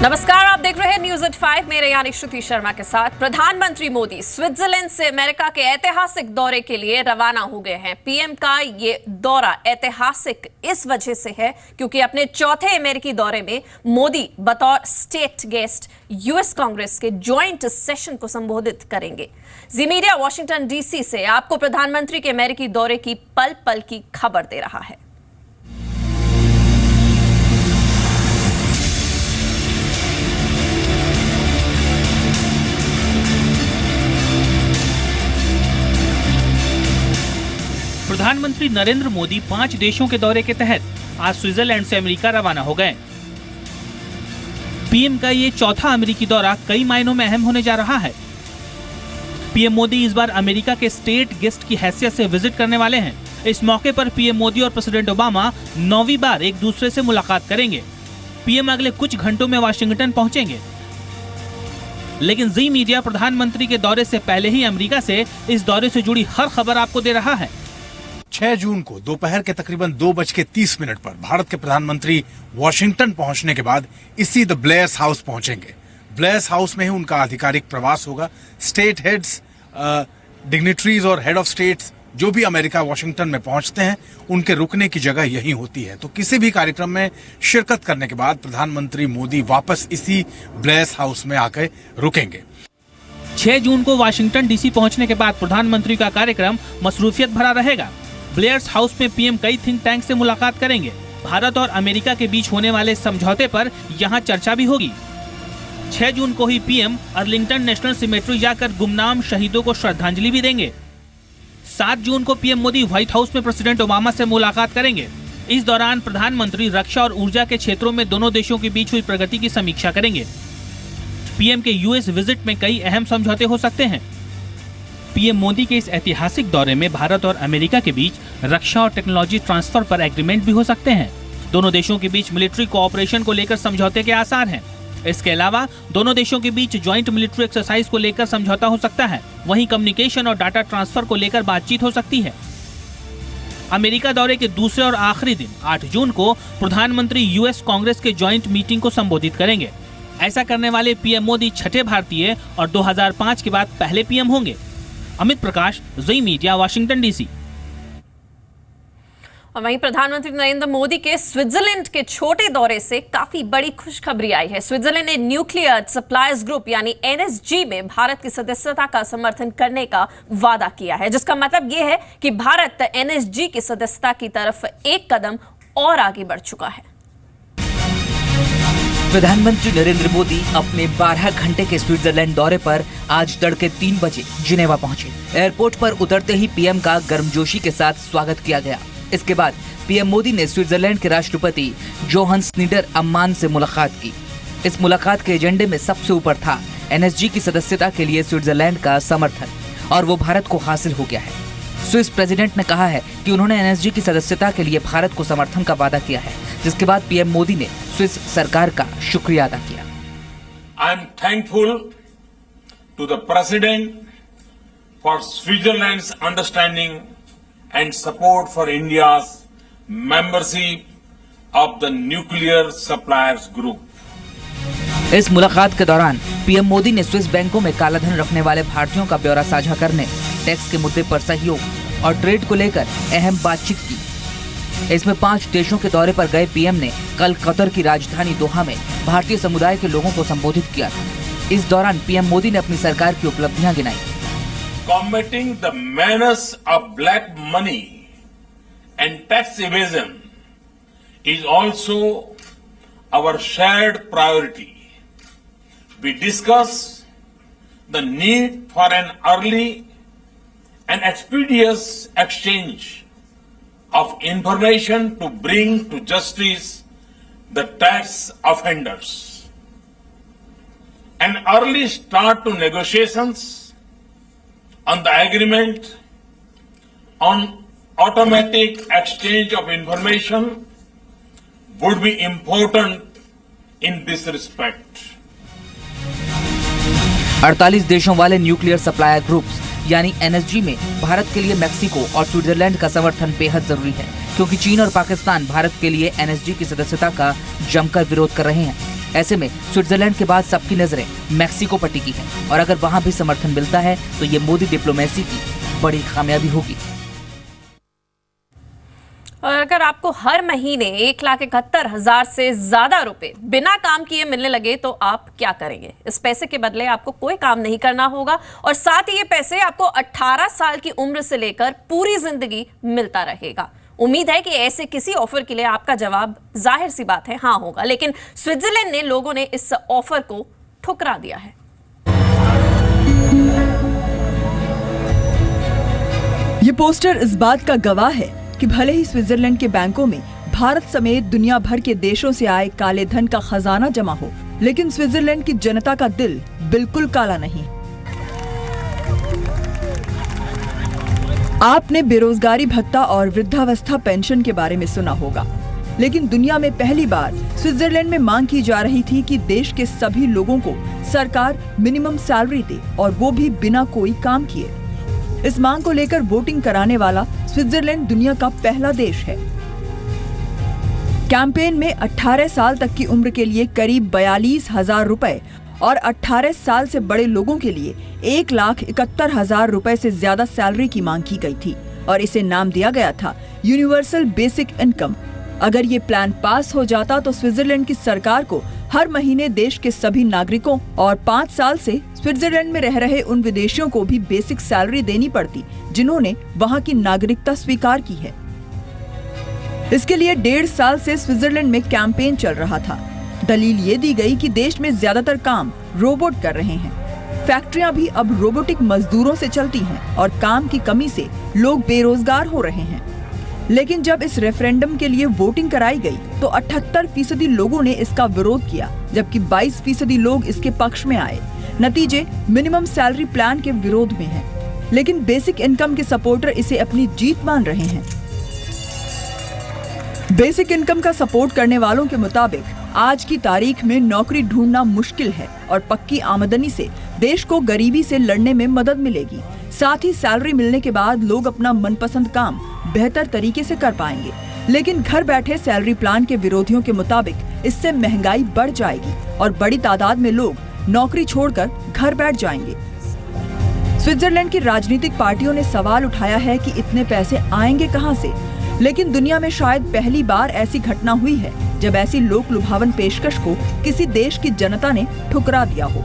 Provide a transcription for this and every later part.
नमस्कार, आप देख रहे हैं न्यूज एट 5। मेरे यानी श्रुति शर्मा के साथ। प्रधानमंत्री मोदी स्विट्जरलैंड से अमेरिका के ऐतिहासिक दौरे के लिए रवाना हो गए हैं। पीएम का ये दौरा ऐतिहासिक इस वजह से है क्योंकि अपने चौथे अमेरिकी दौरे में मोदी बतौर स्टेट गेस्ट यूएस कांग्रेस के ज्वाइंट सेशन को संबोधित करेंगे। जी मीडिया वॉशिंगटन डीसी से आपको प्रधानमंत्री के अमेरिकी दौरे की पल पल की खबर दे रहा है। प्रधानमंत्री नरेंद्र मोदी 5 देशों के दौरे के तहत आज स्विट्जरलैंड से अमेरिका रवाना हो गए। पीएम का ये चौथा अमेरिकी दौरा कई मायनों में अहम होने जा रहा है। पीएम मोदी इस बार अमेरिका के स्टेट गेस्ट की हैसियत से विजिट करने वाले हैं। इस मौके पर पीएम मोदी और प्रेसिडेंट ओबामा 9वीं बार एक दूसरे से मुलाकात करेंगे। पीएम अगले कुछ घंटों में वाशिंगटन पहुंचेंगे, लेकिन जी मीडिया प्रधानमंत्री के दौरे से पहले ही अमेरिका से इस दौरे से जुड़ी हर खबर आपको दे रहा है। 6 जून को दोपहर के तकरीबन 2:30 पर भारत के प्रधानमंत्री वॉशिंगटन पहुंचने के बाद इसी द ब्लेयर्स हाउस पहुंचेंगे। ब्लेयर्स हाउस में ही उनका आधिकारिक प्रवास होगा। स्टेट हेड्स, डिग्निटरीज और हेड ऑफ स्टेट्स जो भी अमेरिका वॉशिंगटन में पहुंचते हैं, उनके रुकने की जगह यही होती है। तो किसी भी कार्यक्रम में शिरकत करने के बाद प्रधानमंत्री मोदी वापस इसी ब्लेयर्स हाउस में आकर रुकेंगे। 6 जून को वाशिंगटन डीसी पहुंचने के बाद प्रधानमंत्री का कार्यक्रम मसरूफियत भरा रहेगा। ब्लेयर्स हाउस में पीएम कई थिंक टैंक से मुलाकात करेंगे। भारत और अमेरिका के बीच होने वाले समझौते पर यहां चर्चा भी होगी। 6 जून को ही पीएम अर्लिंगटन नेशनल सिमेट्री जाकर गुमनाम शहीदों को श्रद्धांजलि भी देंगे। 7 जून को पीएम मोदी व्हाइट हाउस में प्रेसिडेंट ओबामा से मुलाकात करेंगे। इस दौरान प्रधानमंत्री रक्षा और ऊर्जा के क्षेत्रों में दोनों देशों के बीच हुई प्रगति की समीक्षा करेंगे। पीएम के यूएस विजिट में कई अहम समझौते हो सकते हैं। पीएम मोदी के इस ऐतिहासिक दौरे में भारत और अमेरिका के बीच रक्षा और टेक्नोलॉजी ट्रांसफर पर एग्रीमेंट भी हो सकते हैं। दोनों देशों के बीच मिलिट्री कोऑपरेशन को लेकर समझौते के आसार हैं। इसके अलावा दोनों देशों के बीच ज्वाइंट मिलिट्री एक्सरसाइज को लेकर समझौता हो सकता है। वहीं कम्युनिकेशन और डाटा ट्रांसफर को लेकर बातचीत हो सकती है। अमेरिका दौरे के दूसरे और आखिरी दिन 8 जून को प्रधानमंत्री यूएस कांग्रेस के ज्वाइंट मीटिंग को संबोधित करेंगे। ऐसा करने वाले पीएम मोदी छठे भारतीय और 2005 के बाद पहले पीएम होंगे। अमित प्रकाश, जी मीडिया, वाशिंगटन डीसी। और वहीं प्रधानमंत्री नरेंद्र मोदी के स्विट्जरलैंड के छोटे दौरे से काफी बड़ी खुशखबरी आई है। स्विट्जरलैंड ने न्यूक्लियर सप्लायर्स ग्रुप यानी एनएसजी में भारत की सदस्यता का समर्थन करने का वादा किया है, जिसका मतलब यह है कि भारत एनएसजी की सदस्यता की तरफ एक कदम और आगे बढ़ चुका है। प्रधानमंत्री नरेंद्र मोदी अपने 12 घंटे के स्विट्जरलैंड दौरे पर आज तड़के 3 बजे जिनेवा पहुंचे। एयरपोर्ट पर उतरते ही पीएम का गर्मजोशी के साथ स्वागत किया गया। इसके बाद पीएम मोदी ने स्विट्जरलैंड के राष्ट्रपति जोहान्स निडर-अम्मान से मुलाकात की। इस मुलाकात के एजेंडे में सबसे ऊपर था एनएसजी की सदस्यता के लिए स्विट्जरलैंड का समर्थन, और वो भारत को हासिल हो गया है। स्विस प्रेसिडेंट ने कहा है कि उन्होंने एनएसजी की सदस्यता के लिए भारत को समर्थन का वादा किया है, जिसके बाद पीएम मोदी ने स्विस सरकार का शुक्रिया अदा किया। I am thankful to the president for Switzerland's understanding and support for India's membership of the nuclear suppliers group. इस मुलाकात के दौरान पीएम मोदी ने स्विस बैंकों में कालाधन रखने वाले भारतीयों का ब्यौरा साझा करने, टैक्स के मुद्दे पर सहयोग और ट्रेड को लेकर अहम बातचीत की। इसमें 5 देशों के दौरे पर गए पीएम ने कल कतर की राजधानी दोहा में भारतीय समुदाय के लोगों को संबोधित किया था। इस दौरान पीएम मोदी ने अपनी सरकार की उपलब्धियां गिनाई। Combating the menace of black money and tax evasion is also our shared priority. We discuss the need for an early and expeditious exchange of information to bring to justice the tax offenders. An early start to negotiations on the agreement on automatic exchange of information would be important in this respect. 48 देशों वाले nuclear supplier groups यानी NSG में भारत के लिए Mexico और Switzerland का समर्थन बेहद जरूरी है, क्योंकि चीन और पाकिस्तान भारत के लिए एनएसजी की सदस्यता का जमकर विरोध कर रहे हैं। ऐसे में स्विट्जरलैंड के बाद सबकी नजरें मैक्सिको पर टिकी हैं और अगर वहां भी समर्थन मिलता है तो ये मोदी डिप्लोमेसी की बड़ी कामयाबी होगी। और अगर आपको हर महीने 1,71,000 से ज्यादा रुपए बिना काम किए मिलने लगे तो आप क्या करेंगे? इस पैसे के बदले आपको कोई काम नहीं करना होगा और साथ ही ये पैसे आपको 18 साल की उम्र से लेकर पूरी जिंदगी मिलता रहेगा। उम्मीद है कि ऐसे किसी ऑफर के लिए आपका जवाब जाहिर सी बात है हाँ होगा, लेकिन स्विट्जरलैंड ने लोगों ने इस ऑफर को ठुकरा दिया है। ये पोस्टर इस बात का गवाह है कि भले ही स्विट्जरलैंड के बैंकों में भारत समेत दुनिया भर के देशों से आए काले धन का खजाना जमा हो, लेकिन स्विट्जरलैंड की जनता का दिल बिल्कुल काला नहीं। आपने बेरोजगारी भत्ता और वृद्धावस्था पेंशन के बारे में सुना होगा, लेकिन दुनिया में पहली बार स्विट्जरलैंड में मांग की जा रही थी कि देश के सभी लोगों को सरकार मिनिमम सैलरी दे और वो भी बिना कोई काम किए। इस मांग को लेकर वोटिंग कराने वाला स्विट्जरलैंड दुनिया का पहला देश है। कैंपेन में 18 साल तक की उम्र के लिए करीब 42,000 रुपए और 18 साल से बड़े लोगों के लिए 1,71,000 रुपए से ज्यादा सैलरी की मांग की गई थी और इसे नाम दिया गया था यूनिवर्सल बेसिक इनकम। अगर ये प्लान पास हो जाता तो स्विट्जरलैंड की सरकार को हर महीने देश के सभी नागरिकों और 5 साल से स्विट्जरलैंड में रह रहे उन विदेशियों को भी बेसिक सैलरी देनी पड़ती जिन्होंने वहां की नागरिकता स्वीकार की है। इसके लिए 1.5 साल से स्विट्जरलैंड में कैंपेन चल रहा था। दलील ये दी गई कि देश में ज्यादातर काम रोबोट कर रहे हैं। फैक्ट्रियां भी अब रोबोटिक मजदूरों से चलती हैं और काम की कमी से लोग बेरोजगार हो रहे हैं। लेकिन जब इस रेफरेंडम के लिए वोटिंग कराई गई तो 78% लोगों ने इसका विरोध किया, जबकि 22% लोग इसके पक्ष में आए। नतीजे मिनिमम सैलरी प्लान के विरोध में हैं, लेकिन बेसिक इनकम के सपोर्टर इसे अपनी जीत मान रहे हैं। बेसिक इनकम का सपोर्ट करने वालों के मुताबिक आज की तारीख में नौकरी ढूंढना मुश्किल है और पक्की आमदनी से देश को गरीबी से लड़ने में मदद मिलेगी। साथ ही सैलरी मिलने के बाद लोग अपना मनपसंद काम बेहतर तरीके से कर पाएंगे। लेकिन घर बैठे सैलरी प्लान के विरोधियों के मुताबिक इससे महंगाई बढ़ जाएगी और बड़ी तादाद में लोग नौकरी छोड़कर घर बैठ जाएंगे। स्विट्जरलैंड की राजनीतिक पार्टियों ने सवाल उठाया है कि इतने पैसे आएंगे कहां से, लेकिन दुनिया में शायद पहली बार ऐसी घटना हुई है जब ऐसी लोक लुभावन पेशकश को किसी देश की जनता ने ठुकरा दिया हो।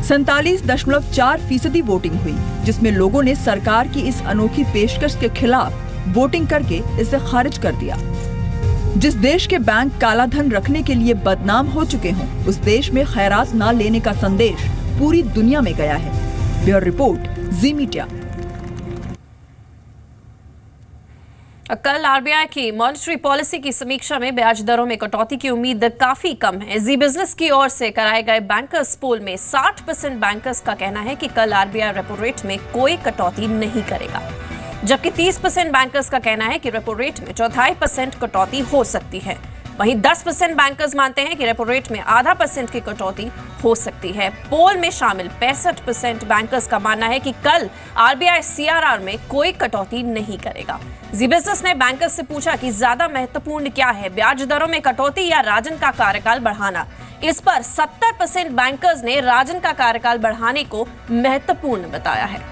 47.4% वोटिंग हुई, जिसमें लोगों ने सरकार की इस अनोखी पेशकश के खिलाफ वोटिंग करके इसे खारिज कर दिया। जिस देश के बैंक काला धन रखने के लिए बदनाम हो चुके हों, उस देश में खैरात न लेने का संदेश पूरी दुनिया में गया है। ब्यूरो रिपोर्ट, जी मीडिया। कल आरबीआई की मॉनेटरी पॉलिसी की समीक्षा में ब्याज दरों में कटौती की उम्मीद काफी कम है। जी बिजनेस की ओर से कराए गए बैंकर्स पोल में 60% बैंकर्स का कहना है कि कल आरबीआई रेपो रेट में कोई कटौती नहीं करेगा, जबकि 30% बैंकर्स का कहना है कि रेपो रेट में 0.25% कटौती हो सकती है। वहीं 10% बैंकर्स मानते हैं कि रेपो रेट में 0.5% की कटौती हो सकती है। पोल में शामिल 65% बैंकर्स का मानना है कि कल आरबीआई सीआरआर में कोई कटौती नहीं करेगा। जी बिजनेस ने बैंकर्स से पूछा कि ज्यादा महत्वपूर्ण क्या है, ब्याज दरों में कटौती या राजन का कार्यकाल बढ़ाना। इस पर 70% बैंकर्स ने राजन का कार्यकाल बढ़ाने को महत्वपूर्ण बताया है।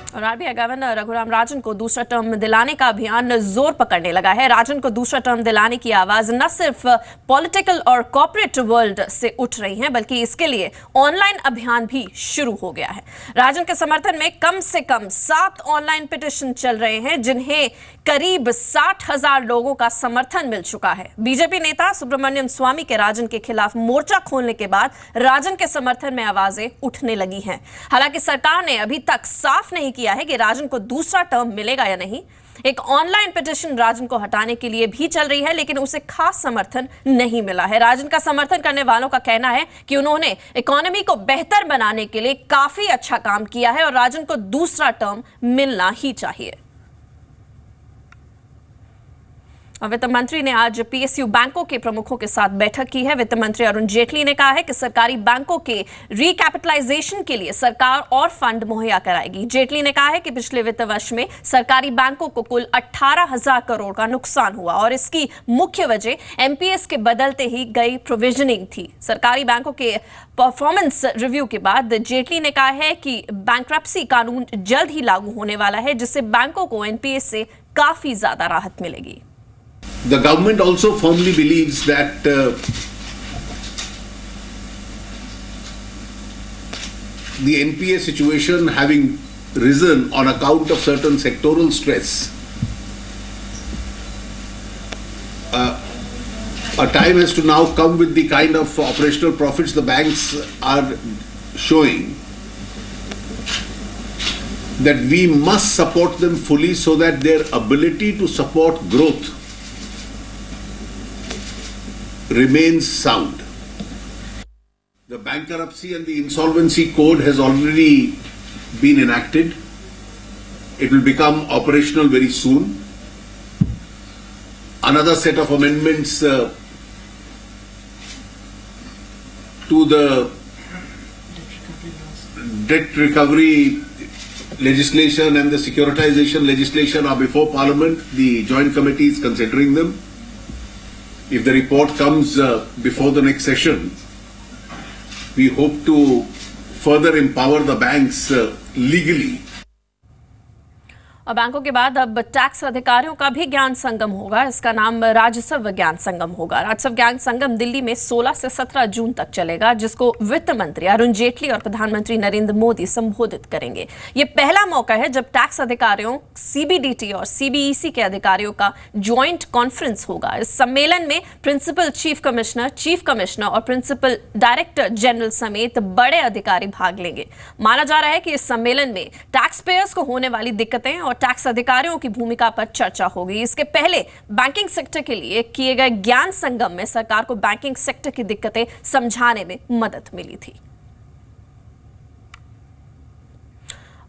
और आरबीआई गवर्नर रघुराम राजन को दूसरा टर्म दिलाने का अभियान जोर पकड़ने लगा है। राजन को दूसरा टर्म दिलाने की आवाज न सिर्फ पॉलिटिकल और कॉर्पोरेट वर्ल्ड से उठ रही है, बल्कि इसके लिए ऑनलाइन अभियान भी शुरू हो गया है। राजन के समर्थन में कम से कम 7 ऑनलाइन पिटीशन चल रहे हैं, जिन्हें करीब 60,000 लोगों का समर्थन मिल चुका है। बीजेपी नेता सुब्रमण्यम स्वामी के राजन के खिलाफ मोर्चा खोलने के बाद राजन के समर्थन में आवाजें उठने लगी हैं। हालांकि सरकार ने अभी तक साफ नहीं किया है कि राजन को दूसरा टर्म मिलेगा या नहीं। एक ऑनलाइन पिटीशन राजन को हटाने के लिए भी चल रही है, लेकिन उसे खास समर्थन नहीं मिला है। राजन का समर्थन करने वालों का कहना है कि उन्होंने इकोनॉमी को बेहतर बनाने के लिए काफी अच्छा काम किया है और राजन को दूसरा टर्म मिलना ही चाहिए। वित्त मंत्री ने आज पीएसयू बैंकों के प्रमुखों के साथ बैठक की है। वित्त मंत्री अरुण जेटली ने कहा है कि सरकारी बैंकों के रिकैपिटलाइजेशन के लिए सरकार और फंड मुहैया कराएगी। जेटली ने कहा है कि पिछले वित्त वर्ष में सरकारी बैंकों को कुल 18,000 करोड़ का नुकसान हुआ और इसकी मुख्य वजह एमपीएस के बदलते ही गई प्रोविजनिंग थी। सरकारी बैंकों के परफॉर्मेंस रिव्यू के बाद जेटली ने कहा है कि बैंक्रप्सी कानून जल्द ही लागू होने वाला है, जिससे बैंकों को एनपीएस से काफी ज्यादा राहत मिलेगी। The government also firmly believes that the NPA situation having risen on account of certain sectoral stress, a time has to now come with the kind of operational profits the banks are showing, that we must support them fully so that their ability to support growth remains sound. The bankruptcy and the insolvency code has already been enacted. It will become operational very soon. Another set of amendments to the debt recovery legislation and the securitization legislation are before Parliament. The joint committee is considering them. If the report comes before the next session, we hope to further empower the banks legally. और बैंकों के बाद अब tax अधिकारियों का भी ज्ञान संगम होगा। इसका नाम राजस्व ज्ञान संगम होगा। राजस्व ज्ञान संगम दिल्ली में 16 से 17 जून तक चलेगा, जिसको वित्त मंत्री अरुण जेटली और प्रधानमंत्री नरेंद्र मोदी संबोधित करेंगे। ये पहला मौका है जब टैक्स अधिकारियों, सीबीडीटी और सीबीईसी के अधिकारियों का ज्वाइंट कॉन्फ्रेंस होगा। इस सम्मेलन में प्रिंसिपल चीफ कमिश्नर और प्रिंसिपल डायरेक्टर जनरल समेत बड़े अधिकारी भाग लेंगे। माना जा रहा है कि इस सम्मेलन में टैक्स पेयर्स को होने वाली दिक्कतें और टैक्स अधिकारियों की भूमिका पर चर्चा होगी। इसके पहले बैंकिंग सेक्टर के लिए किए गए ज्ञान संगम में सरकार को बैंकिंग सेक्टर की दिक्कतें समझाने में मदद मिली थी।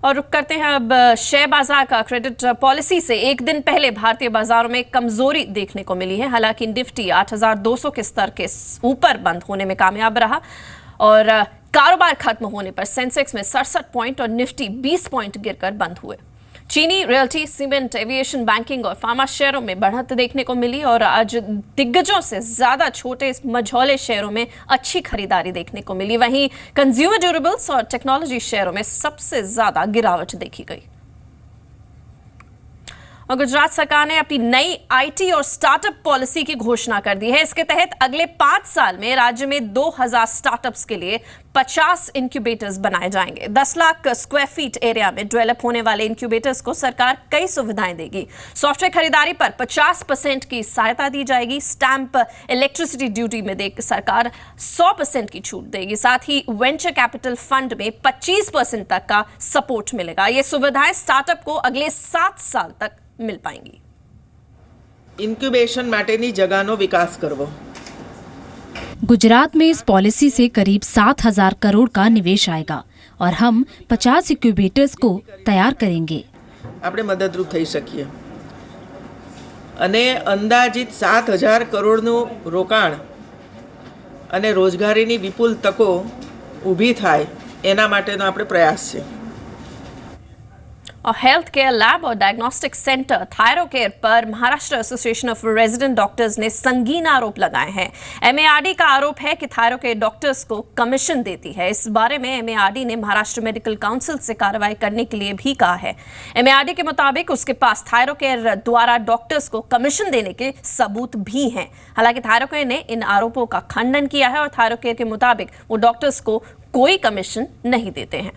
और रुक करते हैं अब शेयर बाजार का। क्रेडिट पॉलिसी से एक दिन पहले भारतीय बाजारों में कमजोरी देखने को मिली है। हालांकि निफ्टी 8,200 के स्तर के ऊपर बंद होने में कामयाब रहा और कारोबार खत्म होने पर सेंसेक्स में 67 पॉइंट और निफ्टी 20 पॉइंट गिरकर बंद हुए। चीनी, रियल्टी, सीमेंट, एविएशन, बैंकिंग और फार्मा शेयरों में बढ़त देखने को मिली और आज दिग्गजों से ज्यादा छोटे मझौले शेयरों में अच्छी खरीदारी देखने को मिली। वहीं कंज्यूमर ड्यूरेबल्स और टेक्नोलॉजी शेयरों में सबसे ज्यादा गिरावट देखी गई। और गुजरात सरकार ने अपनी नई आईटी और स्टार्टअप पॉलिसी की घोषणा कर दी है। इसके तहत अगले 5 साल में राज्य में 2,000 स्टार्टअप्स के लिए 50 इंक्यूबेटर्स बनाए जाएंगे। 10 लाख स्क्वायर फीट एरिया में डेवलप होने वाले इंक्यूबेटर्स को सरकार कई सुविधाएं देगी। सॉफ्टवेयर खरीदारी पर 50% की सहायता दी जाएगी। स्टैंप, इलेक्ट्रिसिटी ड्यूटी में देकर सरकार 100% की छूट देगी। साथ ही वेंचर कैपिटल फंड में 25% तक का सपोर्ट मिलेगा। ये सुविधाएं स्टार्टअप को अगले 7 साल तक मिल पाएंगी। ઇન્ક્યુબેશન માટેની જગાનો વિકાસ કરવો। गुजरात में इस पॉलिसी से करीब 7,000 करोड़ का निवेश आएगा और हम 50 इंक्यूबेटर्स को तैयार करेंगे। આપણે મદદરૂપ થઈ શકીએ અને અંદાજિત 7,000 કરોડનું રોકાણ અને રોજગારીની વિપુલ તકો ઊભી થાય એના માટેનો આપણે પ્રયાસ છે। और हेल्थ केयर लैब और डायग्नोस्टिक सेंटर थायरोकेयर पर Maharashtra association of resident doctors ने संगीन आरोप लगाए हैं। एमएआरडी का आरोप है कि थायरोकेयर डॉक्टर्स को कमीशन देती है। इस बारे में एमएआरडी ने महाराष्ट्र मेडिकल काउंसिल से कार्रवाई करने के लिए भी कहा है। एमएआरडी के मुताबिक उसके पास थायरोकेयर द्वारा डॉक्टर्स को कमीशन देने के सबूत भी हैं। हालांकि थायरोकेयर ने इन आरोपों का खंडन किया है और थायरोकेयर के मुताबिक वो डॉक्टर्स को कोई कमीशन नहीं देते हैं।